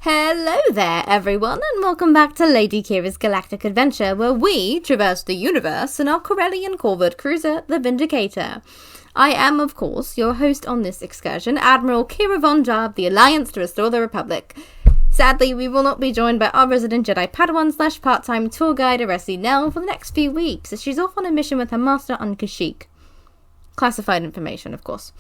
Hello there, everyone, and welcome back to Lady Qi'ra's Galactic Adventure, where we traverse the universe in our Corellian corvette cruiser, the Vindicator. I am, of course, your host on this excursion, Admiral Qi'ra Von Jar of the Alliance to Restore the Republic. Sadly, we will not be joined by our resident Jedi Padawan / part-time tour guide, Aresi Nell, for the next few weeks, as she's off on a mission with her master on Kashyyyk. Classified information, of course.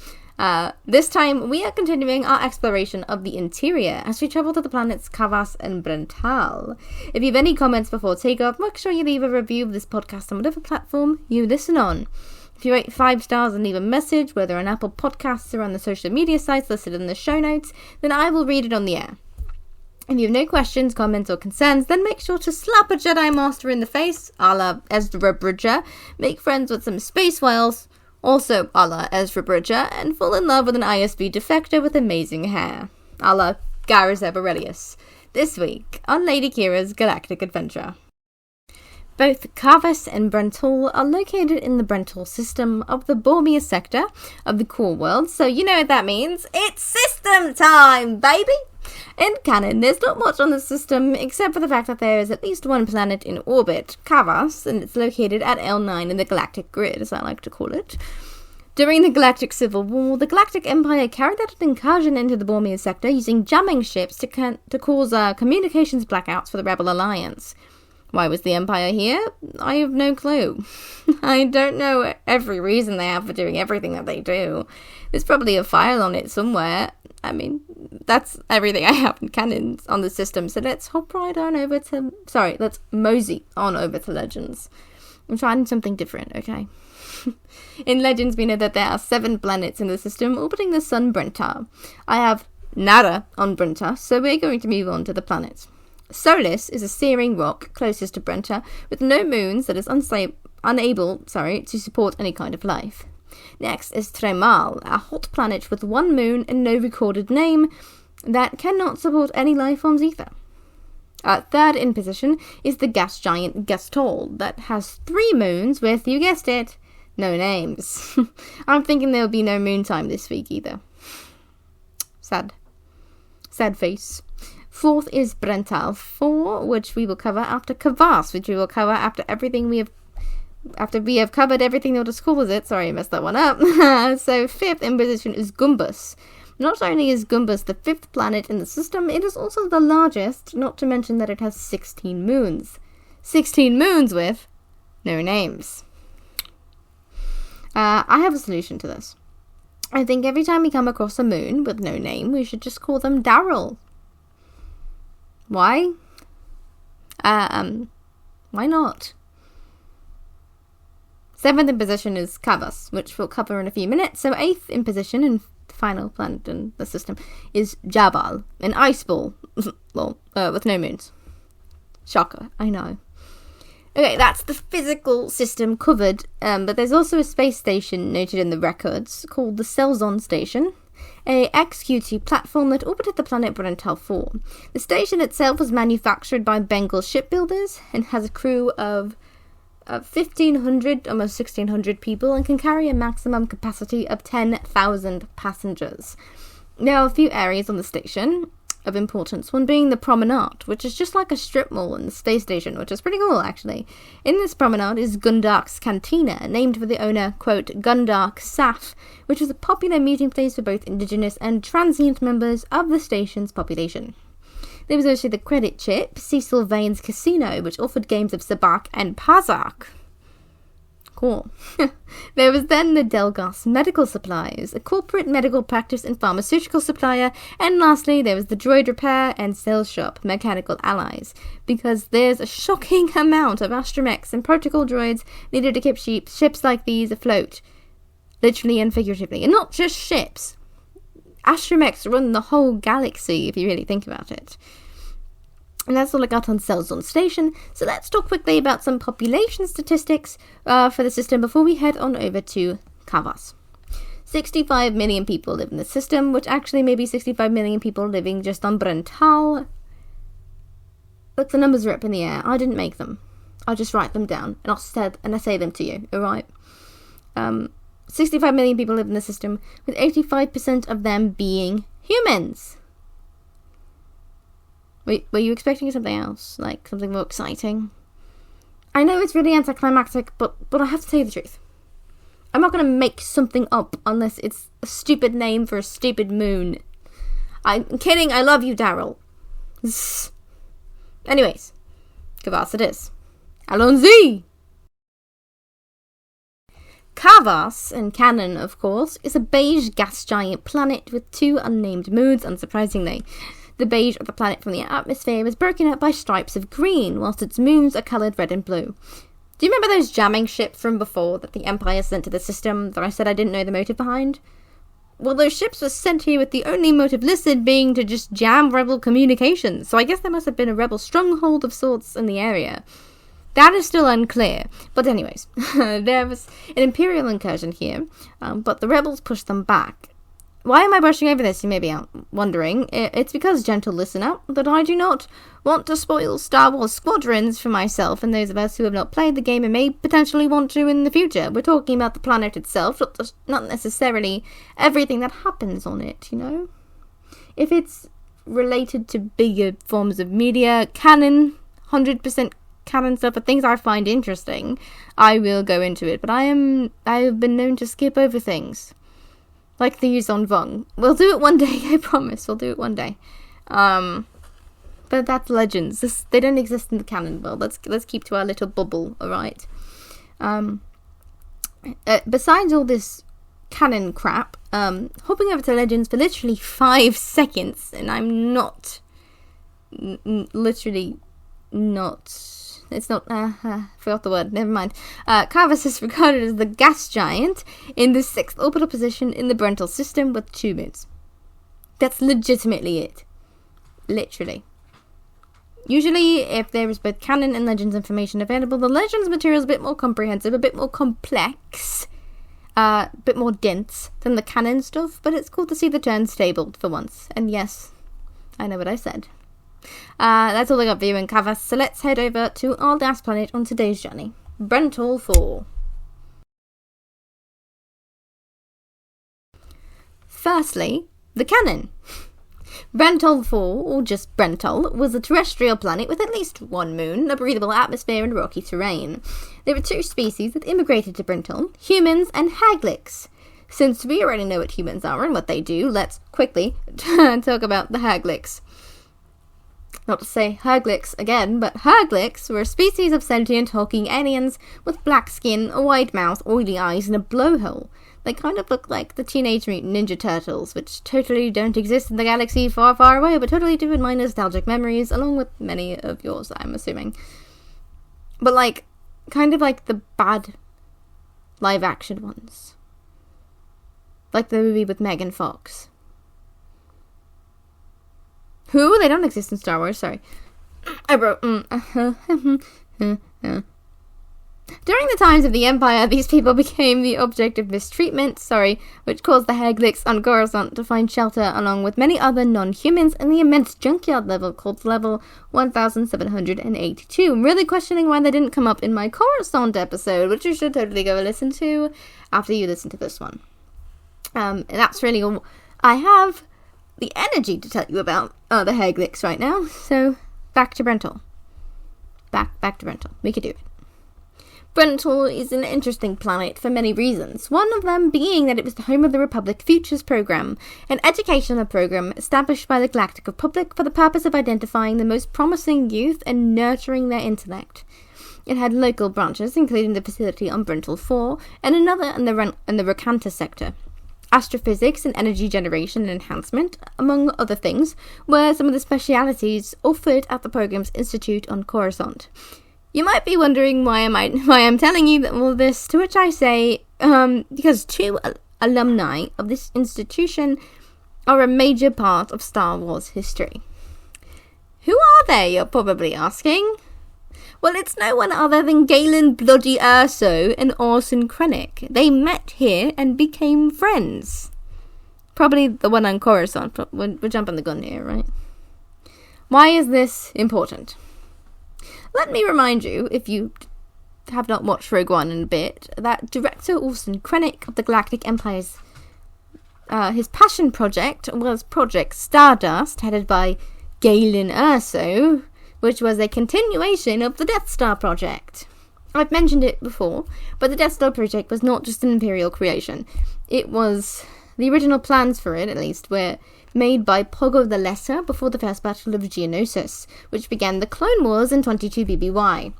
This time, we are continuing our exploration of the interior as we travel to the planets Kavas and Brentaal. If you have any comments before takeoff, make sure you leave a review of this podcast on whatever platform you listen on. If you rate 5 stars and leave a message, whether on Apple Podcasts or on the social media sites listed in the show notes, then I will read it on the air. If you have no questions, comments, or concerns, then make sure to slap a Jedi Master in the face, a la Ezra Bridger, make friends with some space whales, also a la Ezra Bridger, and fall in love with an ISB defector with amazing hair, a la Garrus Aurelius, this week on Lady Qi'ra's Galactic Adventure. Both Kavas and Brentaal are located in the Brentaal system of the Bormia sector of the core world, so you know what that means. It's system time, baby! In canon, there's not much on the system except for the fact that there is at least one planet in orbit, Kavas, and it's located at L9 in the Galactic Grid, as I like to call it. During the Galactic Civil War, the Galactic Empire carried out an incursion into the Bormia sector using jamming ships to cause communications blackouts for the Rebel Alliance. Why was the Empire here? I have no clue. I don't know every reason they have for doing everything that they do. There's probably a file on it somewhere. I mean, that's everything I have in canon on the system, so let's let's mosey on over to Legends. I'm trying something different, okay? In Legends, we know that there are 7 planets in the system orbiting the sun Brentaal. I have nada on Brentaal, so we're going to move on to the planets. Solis is a searing rock closest to Brentaal, with no moons that is unable to support any kind of life. Next is Tremal, a hot planet with 1 moon and no recorded name that cannot support any life forms either. Third in position is the gas giant Gustol, that has 3 moons with, you guessed it, no names. I'm thinking there will be no moon time this week either. Sad face. Fourth is Brentaal 4, which we will cover after Kavas, which we will cover after we have covered everything they'll just call it. Sorry, I messed that one up. So 5th in position is Gumbus. Not only is Gumbus the 5th planet in the system, it is also the largest, not to mention that it has 16 moons. 16 moons with no names. I have a solution to this. I think every time we come across a moon with no name, we should just call them Daryl. Why? Why not? 7th in position is Kavas, which we'll cover in a few minutes. So 8th in position, and final planet in the system, is Jabal, an ice ball, with no moons. Shocker, I know. Okay, that's the physical system covered, but there's also a space station noted in the records called the Selzon Station, a XQ-2 platform that orbited the planet Brentaal 4. The station itself was manufactured by Bengal shipbuilders and has a crew of 1,500, almost 1,600 people, and can carry a maximum capacity of 10,000 passengers. There are a few areas on the station of importance, one being the promenade, which is just like a strip mall in the space station, which is pretty cool, actually. In this promenade is Gundark's Cantina, named for the owner, quote, Gundark Saf, which was a popular meeting place for both indigenous and transient members of the station's population. There was also the credit chip, Cecil Vane's Casino, which offered games of Sabak and Pazak. Cool. There was then the Delgas Medical Supplies, a corporate medical practice and pharmaceutical supplier, and lastly there was the droid repair and sales shop, Mechanical Allies, because there's a shocking amount of astromechs and protocol droids needed to keep ships like these afloat, literally and figuratively, and not just ships. Astromechs run the whole galaxy, if you really think about it. And that's all I got on Selzon Station, so let's talk quickly about some population statistics for the system before we head on over to Kavas. 65 million people live in the system, which actually may be 65 million people living just on Brentaal. Look, the numbers are up in the air. I didn't make them. I'll just write them down, and I say them to you, alright? 65 million people live in the system, with 85% of them being humans. Were you expecting something else? Like, something more exciting? I know it's really anticlimactic, but I have to tell you the truth. I'm not going to make something up unless it's a stupid name for a stupid moon. I'm kidding, I love you, Daryl. Anyways, Kavas it is. Allons-y! Kavas, in canon, of course, is a beige gas giant planet with 2 unnamed moons, unsurprisingly. The beige of the planet from the atmosphere is broken up by stripes of green, whilst its moons are coloured red and blue. Do you remember those jamming ships from before that the Empire sent to the system that I said I didn't know the motive behind? Well, those ships were sent here with the only motive listed being to just jam rebel communications, so I guess there must have been a rebel stronghold of sorts in the area. That is still unclear, but anyways, there was an Imperial incursion here, but the rebels pushed them back. Why am I brushing over this, you may be wondering? It's because, gentle listener, that I do not want to spoil Star Wars Squadrons for myself and those of us who have not played the game and may potentially want to in the future. We're talking about the planet itself, not necessarily everything that happens on it, you know? If it's related to bigger forms of media, canon, 100% canon stuff, but things I find interesting, I will go into it. But I have been known to skip over things. Like the Yuzon Vong. We'll do it one day, I promise. We'll do it one day. But that's legends. They don't exist in the canon world. Let's keep to our little bubble, alright? Besides all this canon crap, hopping over to legends for literally 5 seconds, and I'm not... literally not... It's not, forgot the word, never mind. Kavas is regarded as the gas giant in the 6th orbital position in the Brentaal system with 2 moons. That's legitimately it. Literally. Usually, if there is both canon and legends information available, the legends material is a bit more comprehensive, a bit more complex, a bit more dense than the canon stuff, but it's cool to see the turns tabled for once. And yes, I know what I said. That's all I got for you in Kavas, so let's head over to our last planet on today's journey, Brentaal 4. Firstly, the canon. Brentaal 4, or just Brentaal, was a terrestrial planet with at least 1 moon, a breathable atmosphere and rocky terrain. There were 2 species that immigrated to Brentaal, humans and haglics. Since we already know what humans are and what they do, let's quickly talk about the haglics. Not to say haglics again, but haglics were a species of sentient hulking aliens with black skin, a wide mouth, oily eyes, and a blowhole. They kind of look like the Teenage Mutant Ninja Turtles, which totally don't exist in the galaxy far, far away, but totally do in my nostalgic memories, along with many of yours, I'm assuming. But like, kind of like the bad live-action ones. Like the movie with Megan Fox. Who? They don't exist in Star Wars, sorry. I wrote, During the times of the Empire, these people became the object of mistreatment, which caused the haglics on Coruscant to find shelter along with many other non-humans in the immense junkyard level called level 1782. I'm really questioning why they didn't come up in my Coruscant episode, which you should totally go listen to after you listen to this one. And that's really all I have the energy to tell you about the haglics right now, so back to Brentaal. Back to Brentaal. We could do it. Brentaal is an interesting planet for many reasons, one of them being that it was the home of the Republic Futures Program, an educational program established by the Galactic Republic for the purpose of identifying the most promising youth and nurturing their intellect. It had local branches, including the facility on Brentaal 4, and another in the Rakanta sector. Astrophysics and energy generation and enhancement, among other things, were some of the specialities offered at the program's institute on Coruscant. You might be wondering why I'm telling you all this, to which I say, because 2 alumni of this institution are a major part of Star Wars history. Who are they, you're probably asking? Well, it's no one other than Galen Bloody Urso and Orson Krennic. They met here and became friends. Probably the one on Coruscant. We're jumping the gun here, right? Why is this important? Let me remind you, if you have not watched Rogue One in a bit, that director Orson Krennic of the Galactic Empire's his passion project was Project Stardust, headed by Galen Erso, which was a continuation of the Death Star project. I've mentioned it before, but the Death Star project was not just an Imperial creation. It was... The original plans for it, at least, were made by Pogo the Lesser before the First Battle of Geonosis, which began the Clone Wars in 22 BBY.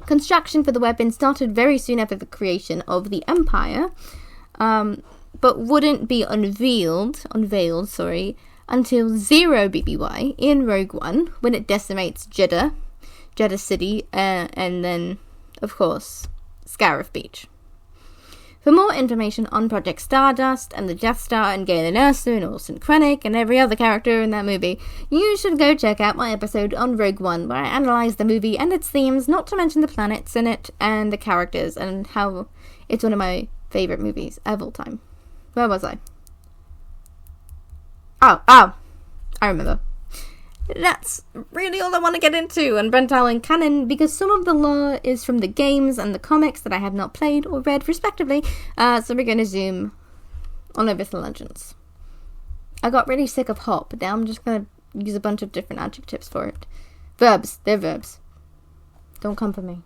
Construction for the weapon started very soon after the creation of the Empire, but wouldn't be unveiled, until 0 BBY in Rogue One, when it decimates Jeddah City, and then, of course, Scarif Beach. For more information on Project Stardust and the Death Star and Galen Erso and Orson Krennic and every other character in that movie, you should go check out my episode on Rogue One, where I analyse the movie and its themes, not to mention the planets in it and the characters, and how it's one of my favourite movies of all time. Where was I? Oh, I remember. That's really all I want to get into on Brentaal and canon, because some of the lore is from the games and the comics that I have not played or read, respectively, so we're going to zoom on over the legends. I got really sick of hop, but now I'm just going to use a bunch of different adjectives for it. Verbs, they're verbs. Don't come for me.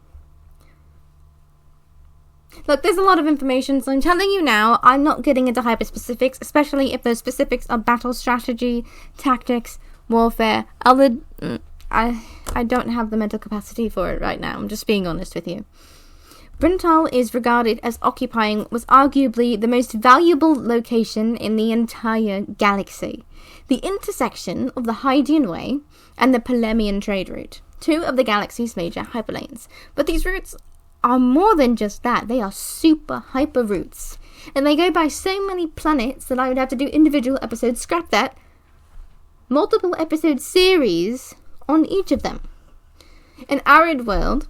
Look, there's a lot of information, so I'm telling you now, I'm not getting into hyper-specifics, especially if those specifics are battle strategy, tactics, warfare. I don't have the mental capacity for it right now. I'm just being honest with you. Brentaal is regarded as occupying was arguably the most valuable location in the entire galaxy. The intersection of the Hydean Way and the Polemian trade route, two of the galaxy's major hyperlanes. But these routes are more than just that. They are super hyper routes. And they go by so many planets that I would have to do individual episodes, scrap that, multiple episode series on each of them. An arid world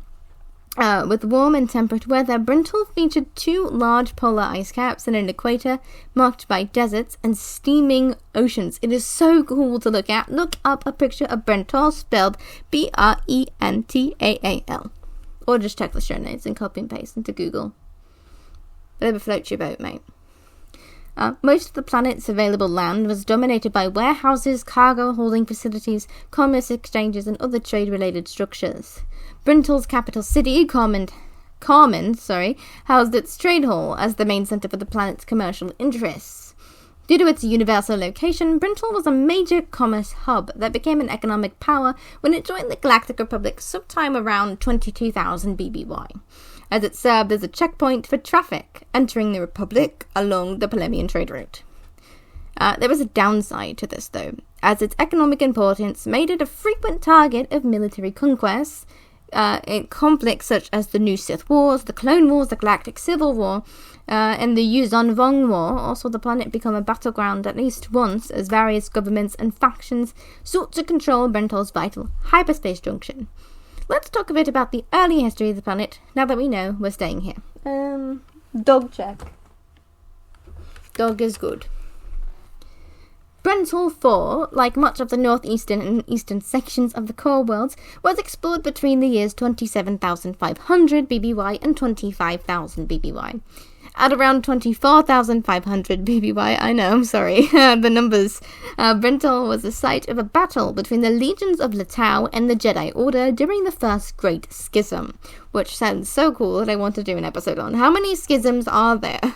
with warm and temperate weather, Brentaal featured 2 large polar ice caps and an equator marked by deserts and steaming oceans. It is so cool to look at. Look up a picture of Brentaal, spelled Brentaal, or just check the show notes and copy and paste into Google. Whatever floats your boat, mate. Most of the planet's available land was dominated by warehouses, cargo holding facilities, commerce exchanges, and other trade-related structures. Brentaal's capital city, Carmen, housed its trade hall as the main center for the planet's commercial interests. Due to its universal location, Brentaal was a major commerce hub that became an economic power when it joined the Galactic Republic sometime around 22,000 BBY. As it served as a checkpoint for traffic entering the Republic along the Polemian trade route. There was a downside to this, though, as its economic importance made it a frequent target of military conquests in conflicts such as the New Sith Wars, the Clone Wars, the Galactic Civil War, and the Yuzon Vong War. Also, the planet became a battleground at least once as various governments and factions sought to control Brentaal's vital hyperspace junction. Let's talk a bit about the early history of the planet, now that we know we're staying here. Dog check. Dog is good. Brentaal 4, like much of the northeastern and eastern sections of the core worlds, was explored between the years 27,500 BBY and 25,000 BBY. At around 24,500 BBY, I know, I'm sorry, the numbers, Brentaal was the site of a battle between the legions of Latau and the Jedi Order during the First Great Schism, which sounds so cool that I want to do an episode on. How many schisms are there?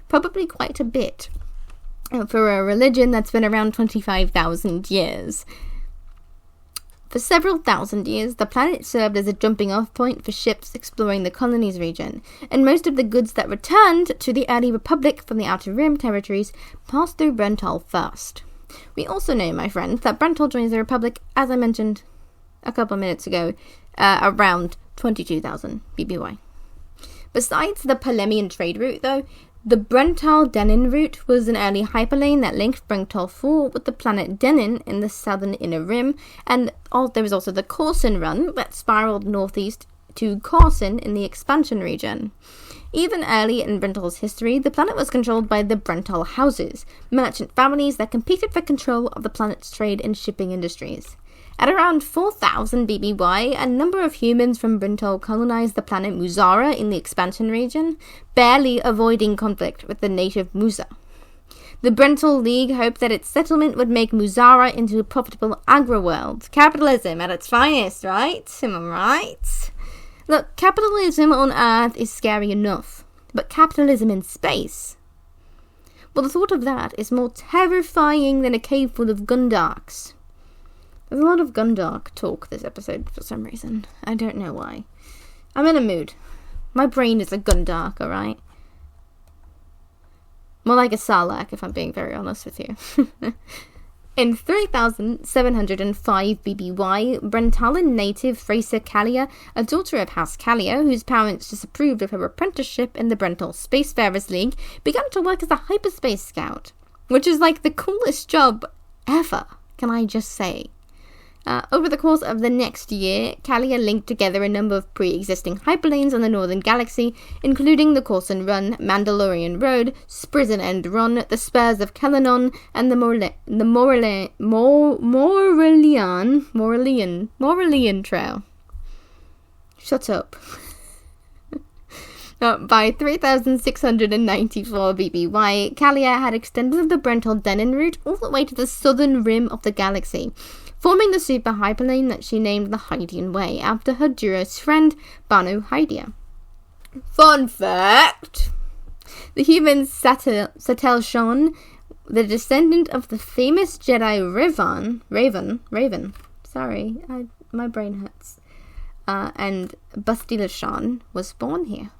Probably quite a bit, for a religion that's been around 25,000 years. For several thousand years, the planet served as a jumping-off point for ships exploring the colonies region, and most of the goods that returned to the early Republic from the Outer Rim territories passed through Brentaal first. We also know, my friend, that Brentaal joins the Republic, as I mentioned a couple of minutes ago, around 22,000 BBY. Besides the Polemian trade route, though, the Brentaal-Denin route was an early hyperlane that linked Brentaal 4 with the planet Denin in the southern inner rim, and there was also the Corson run that spiraled northeast to Corson in the expansion region. Even early in Brentaal's history, the planet was controlled by the Brentaal houses, merchant families that competed for control of the planet's trade and shipping industries. At around 4,000 BBY, a number of humans from Brentaal colonized the planet Muzara in the expansion region, barely avoiding conflict with the native Musa. The Brentaal League hoped that its settlement would make Muzara into a profitable agri-world. Capitalism at its finest, right? Am I right? Look, capitalism on Earth is scary enough, but capitalism in space? Well, the thought of that is more terrifying than a cave full of Gundarks. There's a lot of Gundark talk this episode for some reason. I don't know why. I'm in a mood. My brain is a Gundark, alright? More like a Sarlacc, if I'm being very honest with you. In 3705 BBY, Brentaalan native Fraser Callier, a daughter of House Callier, whose parents disapproved of her apprenticeship in the Brentaal Spacefarers League, began to work as a hyperspace scout, which is like the coolest job ever, can I just say. Over the course of the next year, Callier linked together a number of pre-existing hyperlanes on the Northern Galaxy, including the Corson Run, Mandalorian Road, Sprison End Run, the Spurs of Kelanon, and the Moralian Trail. Shut up. By 3694 BBY, Callier had extended the Brentaal Denon route all the way to the southern rim of the galaxy, forming the super hyperlane that she named the Hydian Way, after her Duros friend, Banu Hydia. Fun fact! The human Satel Shan, the descendant of the famous Jedi Raven, sorry, my brain hurts, and Bastila Shan was born here.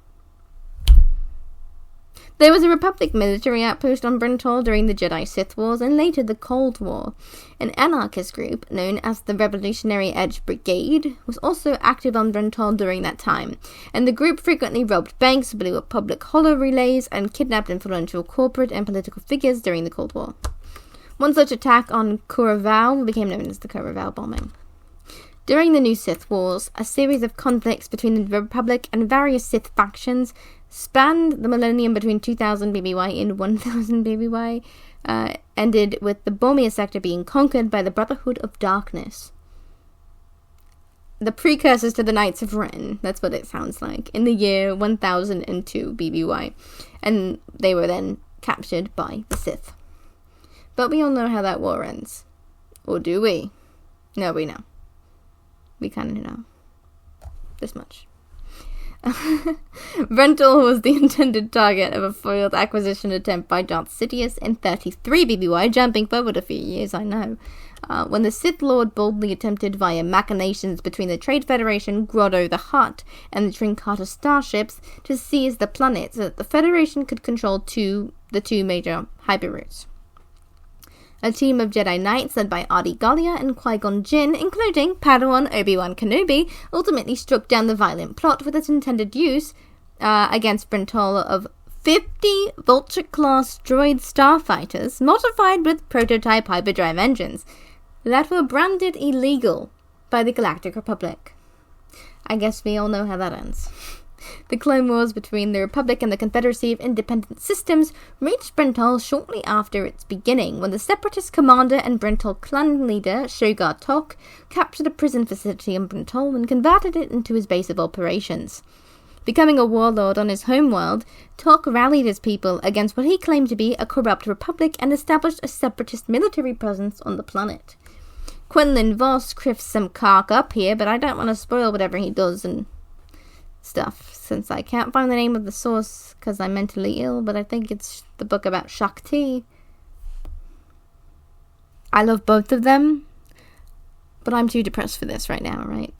There was a Republic military outpost on Brentaal during the Jedi-Sith Wars and later the Cold War. An anarchist group, known as the Revolutionary Edge Brigade, was also active on Brentaal during that time, and the group frequently robbed banks, blew up public holo relays, and kidnapped influential corporate and political figures during the Cold War. One such attack on Curaval became known as the Curaval bombing. During the New Sith Wars, a series of conflicts between the Republic and various Sith factions spanned the millennium between 2000 BBY and 1000 BBY, ended with the Bormir sector being conquered by the Brotherhood of Darkness. The precursors to the Knights of Ren, that's what it sounds like, in the year 1002 BBY, and they were then captured by the Sith. But we all know how that war ends. Or do we? No, we know. We kind of know. This much. Brentaal was the intended target of a foiled acquisition attempt by Darth Sidious in 33 BBY, jumping forward a few years, I know, when the Sith Lord boldly attempted via machinations between the Trade Federation, Grotto the Hutt, and the Trincata starships to seize the planet so that the Federation could control the two major hyperroutes. A team of Jedi Knights led by Adi Gallia and Qui-Gon Jinn, including Padawan Obi-Wan Kenobi, ultimately struck down the violent plot with its intended use against Brentaal of 50 Vulture-class droid starfighters modified with prototype hyperdrive engines that were branded illegal by the Galactic Republic. I guess we all know how that ends. The Clone Wars between the Republic and the Confederacy of Independent Systems reached Brentaal shortly after its beginning, when the Separatist commander and Brentaal clan leader, Shogar Tok, captured a prison facility in Brentaal and converted it into his base of operations. Becoming a warlord on his homeworld, Tok rallied his people against what he claimed to be a corrupt republic and established a separatist military presence on the planet. Quinlan Voss criffs some cock up here, but I don't want to spoil whatever he does and stuff, since I can't find the name of the source because I'm mentally ill, but I think it's the book about Shakti. I love both of them, but I'm too depressed for this right now, right?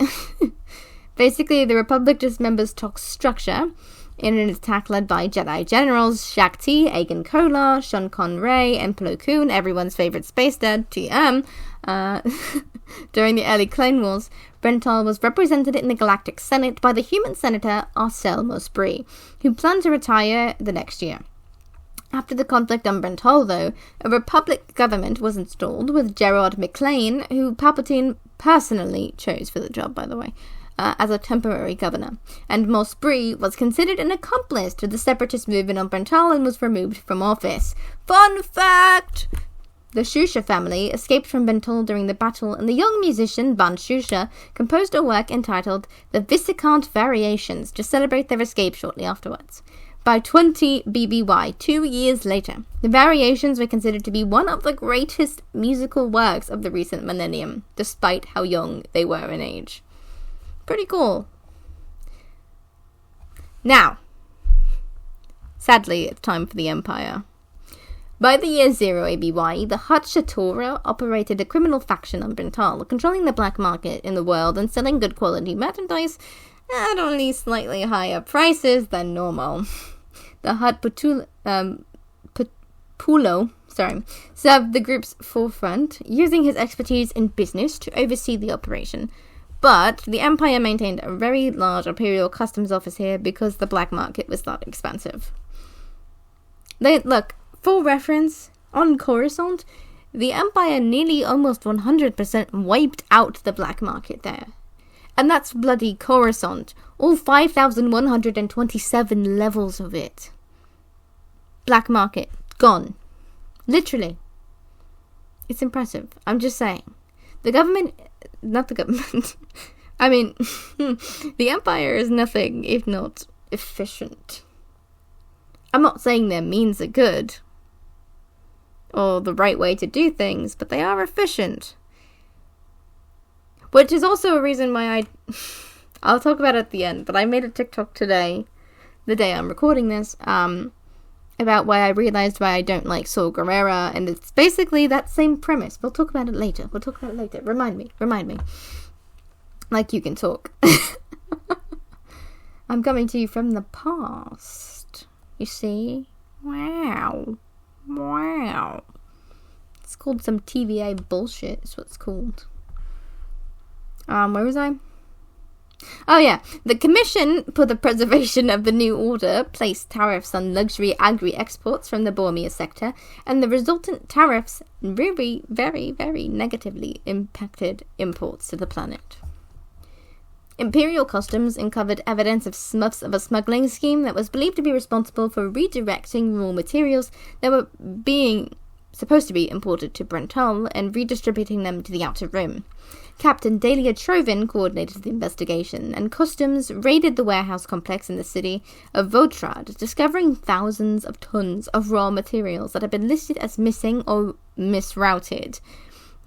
Basically, the Republic dismembers Tok's structure in an attack led by Jedi generals Shakti, Agan Kolar, Shun Kon Ray, and Plo Koon, everyone's favourite space dad, TM. During the early Clone Wars, Brentaal was represented in the Galactic Senate by the human senator Arcel Mosbree, who planned to retire the next year. After the conflict on Brentaal, though, a Republic government was installed with Gerard McLean, who Palpatine personally chose for the job, by the way, as a temporary governor, and Mosbree was considered an accomplice to the separatist movement on Brentaal and was removed from office. Fun fact! The Shusha family escaped from Brentaal during the battle, and the young musician Ban Shusha composed a work entitled The Visicant Variations to celebrate their escape shortly afterwards. By 20 BBY, 2 years later, the variations were considered to be one of the greatest musical works of the recent millennium, despite how young they were in age. Pretty cool. Now, sadly, it's time for the Empire. By the year 0 ABY, the Qi'ra operated a criminal faction on Brentaal, controlling the black market in the world and selling good quality merchandise at only slightly higher prices than normal. The Pulo served the group's forefront, using his expertise in business to oversee the operation. But the Empire maintained a very large imperial customs office here because the black market was that expensive. Look, for reference, on Coruscant, the Empire nearly almost 100% wiped out the black market there. And that's bloody Coruscant. All 5,127 levels of it. Black market. Gone. Literally. It's impressive. I'm just saying. The government... Not the government. I mean, the Empire is nothing if not efficient. I'm not saying their means are good. Or the right way to do things, but they are efficient. Which is also a reason why I'll talk about it at the end, but I made a TikTok today, the day I'm recording this, about why I realized why I don't like Saw Gerrera, and it's basically that same premise. We'll talk about it later. Remind me. Like you can talk. I'm coming to you from the past. You see? Wow. It's called some TVA bullshit, is what it's called. Where was I? Oh yeah, the Commission for the Preservation of the New Order placed tariffs on luxury agri exports from the Bormir sector, and the resultant tariffs very, very, very negatively impacted imports to the planet. Imperial Customs uncovered evidence of a smuggling scheme that was believed to be responsible for redirecting raw materials that were supposed to be imported to Brentaal and redistributing them to the Outer Rim. Captain Delia Trovin coordinated the investigation, and Customs raided the warehouse complex in the city of VODS, discovering thousands of tons of raw materials that had been listed as missing or misrouted.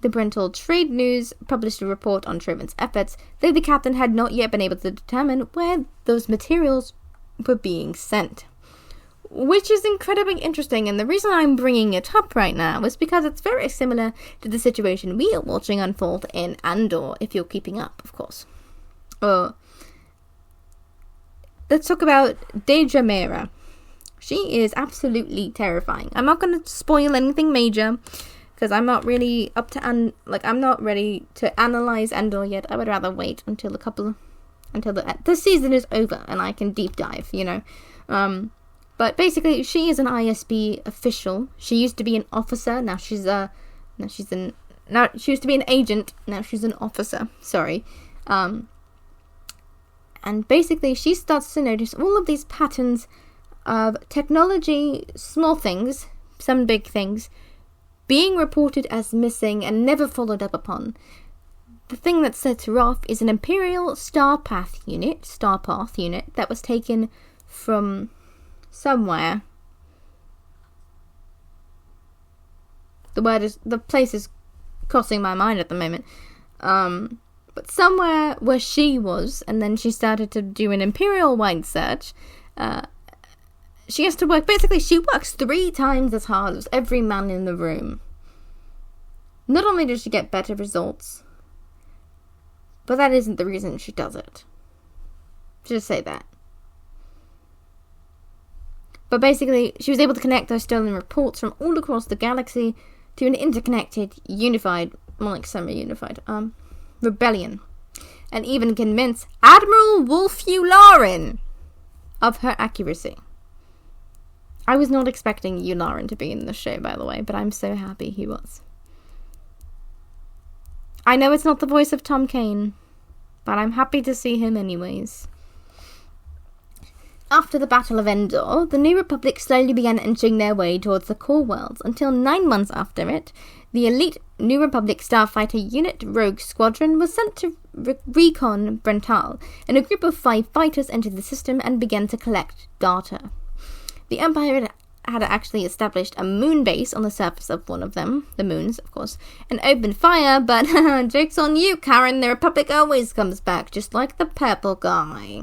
The Brentaal Trade News published a report on Trovin's efforts, though the captain had not yet been able to determine where those materials were being sent. Which is incredibly interesting, and the reason I'm bringing it up right now is because it's very similar to the situation we are watching unfold in Andor, if you're keeping up, of course. Let's talk about Deja Mera. She is absolutely terrifying. I'm not going to spoil anything major, because I'm not really I'm not ready to analyze Andor yet. I would rather wait until the season is over and I can deep dive, But basically, she is an ISB official. She used to be an officer. She used to be an agent. Now she's an officer. Sorry. And basically, she starts to notice all of these patterns of technology, small things, some big things, being reported as missing and never followed up upon. The thing that sets her off is an Imperial Starpath unit that was taken from somewhere. The place is crossing my mind at the moment. But somewhere where she was, and then she started to do an Imperial-wide search. She has to work, basically she works 3 times as hard as every man in the room. Not only does she get better results, but that isn't the reason she does it. Just say that. But basically, she was able to connect those stolen reports from all across the galaxy to an interconnected, semi-unified, rebellion. And even convince Admiral Wolf Yularen of her accuracy. I was not expecting Yularen to be in the show, by the way, but I'm so happy he was. I know it's not the voice of Tom Kane, but I'm happy to see him anyways. After the Battle of Endor, the New Republic slowly began inching their way towards the core worlds, until 9 months after it, the elite New Republic Starfighter Unit Rogue Squadron was sent to recon Brentaal, and a group of 5 fighters entered the system and began to collect data. The Empire had actually established a moon base on the surface of one of them, the moons, of course, and opened fire, but joke's on you, Karen, the Republic always comes back, just like the purple guy.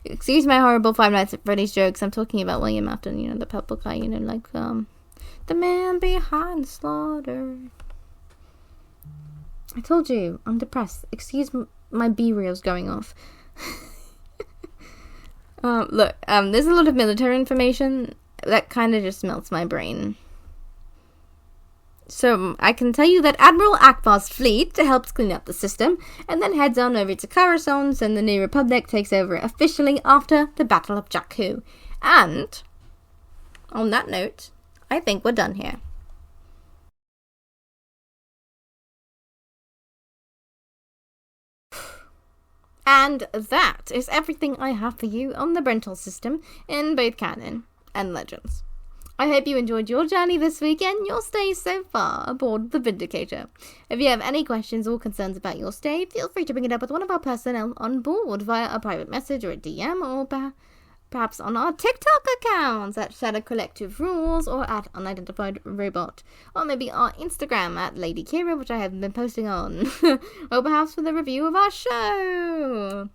Excuse my horrible Five Nights at Freddy's jokes, I'm talking about William Afton, the purple guy, like, the man behind Slaughter. I told you, I'm depressed. Excuse my B-reels going off. Look, there's a lot of military information that kind of just melts my brain. So, I can tell you that Admiral Akbar's fleet helps clean up the system, and then heads on over to Coruscant, and the New Republic takes over officially after the Battle of Jakku. And, on that note, I think we're done here. And that is everything I have for you on the Brentaal system in both canon and Legends. I hope you enjoyed your journey this week and your stay so far aboard the Vindicator. If you have any questions or concerns about your stay, feel free to bring it up with one of our personnel on board via a private message or a DM, or perhaps on our TikTok accounts at Shadow Collective Rules or at Unidentified Robot, or maybe our Instagram at Lady Qi'ra, which I haven't been posting on, or perhaps for the review of our show.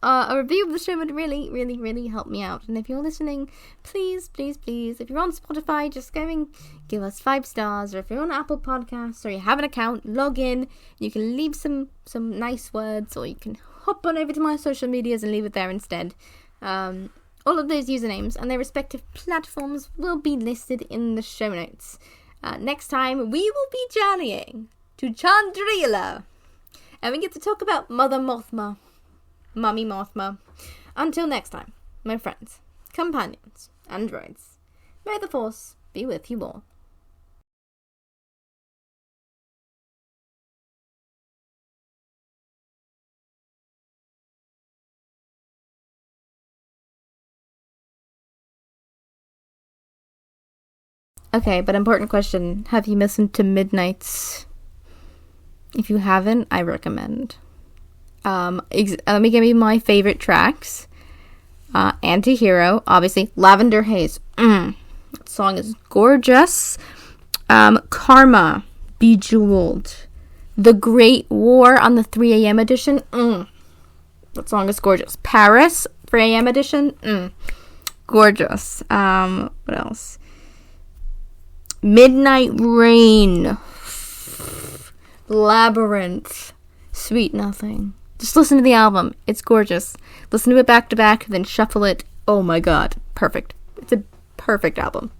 A review of the show would really, really, really help me out. And if you're listening, please, please, please, if you're on Spotify, just go and give us 5 stars. Or if you're on Apple Podcasts or you have an account, log in. You can leave some nice words, or you can hop on over to my social medias and leave it there instead. All of those usernames and their respective platforms will be listed in the show notes. Next time, we will be journeying to Chandrila, and we get to talk about Mother Mothma. Mummy Mothma. Until next time, my friends, companions, and droids, may the Force be with you all. Okay, but important question. Have you listened to Midnight's? If you haven't, I recommend. Let me give you my favorite tracks. Anti-Hero, obviously. Lavender Haze. That song is gorgeous. Karma, Bejeweled. The Great War on the 3 a.m. edition. That song is gorgeous. Paris, 3 a.m. edition. Gorgeous. What else? Midnight Rain. Labyrinth. Sweet Nothing. Just listen to the album. It's gorgeous. Listen to it back to back, then shuffle it. Oh my god. Perfect. It's a perfect album.